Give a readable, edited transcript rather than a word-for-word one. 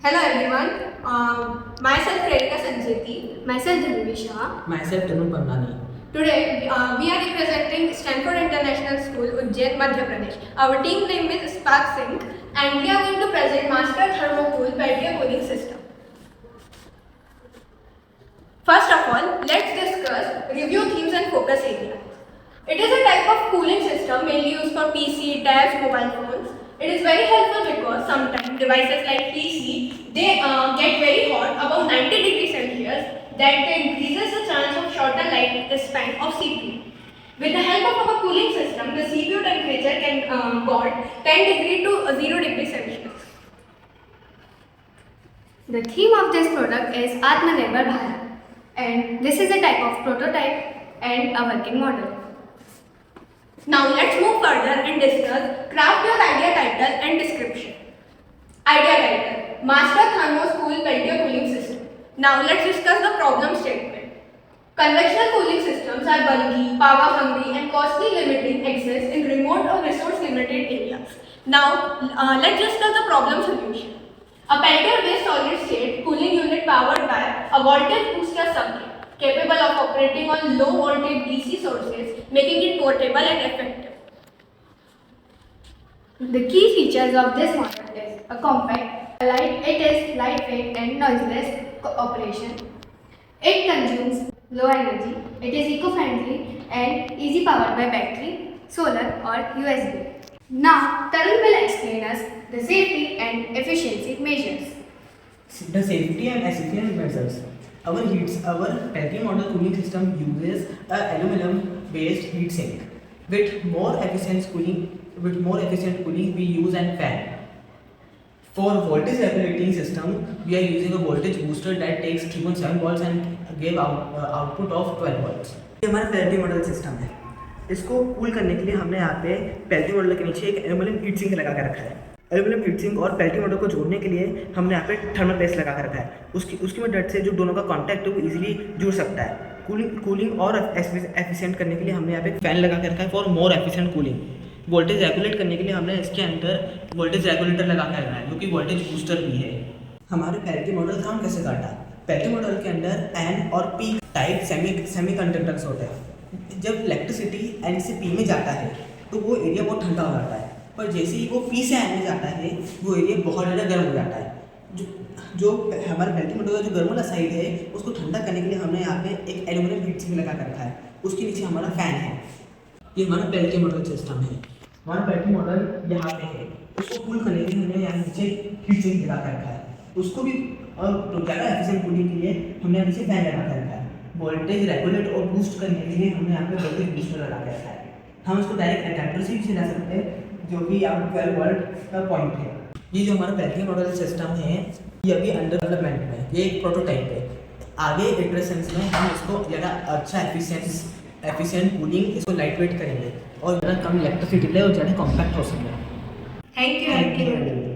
Hello everyone, myself Redika Sanjeti. Myself Dhruvi Shah. Myself Tanu Pandani. Today we are representing Stanford International School, Ujjain, Madhya Pradesh. Our team name is Spark Sync and we are going to present Master Thermocool Peltier Cooling System. First of all, let's discuss review themes and focus areas. It is a type of cooling system mainly used for PC, tabs, mobile phones. It is very helpful because sometimes devices like PC, they get very hot above 90 degrees Celsius that increases the chance of shorter lifespan of CPU. With the help of our cooling system, the CPU temperature can got 10 degree to 0 degree Celsius. The theme of this product is Atmanirbhar Bharat, and this is a type of prototype and a working model. Now let's move further and discuss craft your idea title and description. Idea title: Master Thermocool Peltier Cooling System. Now let's discuss the problem statement. Conventional cooling systems are bulky, power hungry and costly, limiting access in remote or resource limited areas. Now let's discuss the problem solution. A Peltier based solid state cooling unit powered by a voltage booster circuit, capable of operating on low voltage DC sources, making it portable and effective. The key features of this model is a compact, it is lightweight and noiseless operation. It consumes low energy. It is eco-friendly and easy powered by battery, solar or USB. Now, Tarun will explain us the safety and efficiency measures. The safety and efficiency measures. Our Peltier model cooling system uses a aluminum-based heat sink. With more efficient cooling, we use a fan. For voltage regulating system, we are using a voltage booster that takes 3.7 volts and give output of 12 volts. ये हमारा Peltier model system है। इसको cool करने के लिए हमने यहाँ पे पेल्टियर मॉडल के नीचे एक एल्यूमिनियम हीट सिंक लगा कर रखा है। एल्यूमिनियम हीट सिंक और पेल्टियर मॉडल को जोड़ने के लिए हमने यहाँ पे थर्मल पेस्ट लगा कर रखा है। उसकी मदद से जो दोनों का कॉन्टैक्ट है वो इजीली जुड़ सकता है। कूलिंग और एफिशिएंट करने के लिए हमने यहाँ पे फैन लगा कर रखा है for more efficient cooling. Voltage regulate करने के लिए हमने इसके अंदर वोल्टेज रेगुलेटर लगा कर रखा है जो कि वोल्टेज बूस्टर भी है। हमारे पेल्टियर मॉडल का हम कैसे काटा? पेल्टियर मॉडल के अंदर एन और पी टाइप सेमी कंडक्टर्स होते हैं। जब इलेक्ट्रिसिटी एन से पी में जाता है तो वो एरिया बहुत ठंडा हो जाता है, पर जैसे ही वो पी से एन में जाता है वो एरिया बहुत ज़्यादा गर्म हो जाता है। जो हमारे पेल्टियर मॉडल का जो गर्म वाला साइड है उसको ठंडा करने के लिए हमने यहाँ पे एक एल्यूमिनियम हीट सिंक लगा कर रखा है। उसके नीचे हमारा फैन है। ये हमारा पेल्टियर मॉडल सिस्टम है। हमारा पेल्टियर मॉडल यहाँ पे है। उसको कूल करने के लिए हमने यहाँ नीचे हीट सिंक लगा कर रखा है। उसको भी और ज़्यादा एफिशिएंट कूलिंग के लिए हमने नीचे फैन लगा कर रखा है। वोल्टेज रेगुलेट और बूस्ट करने के लिए हमने यहाँ पे वोल्टेज बूस्टर लगा कर रखा है। हम इसको डायरेक्ट अडेप्टर से भी चला सकते हैं जो कि यहाँ 12 वोल्ट का पॉइंट है। ये जो हमारा पेल्टियर मॉडल सिस्टम है ये अभी अंडर डेवलपमेंट में है। ये एक प्रोटोटाइप है। आगे इटरेशंस में हम इसको ज़्यादा अच्छा एफिशिएंट कूलिंग इसको लाइट वेट करेंगे और ज़्यादा कम इलेक्ट्रिसिटी ले और ज़्यादा कॉम्पैक्ट हो सके। Thank you.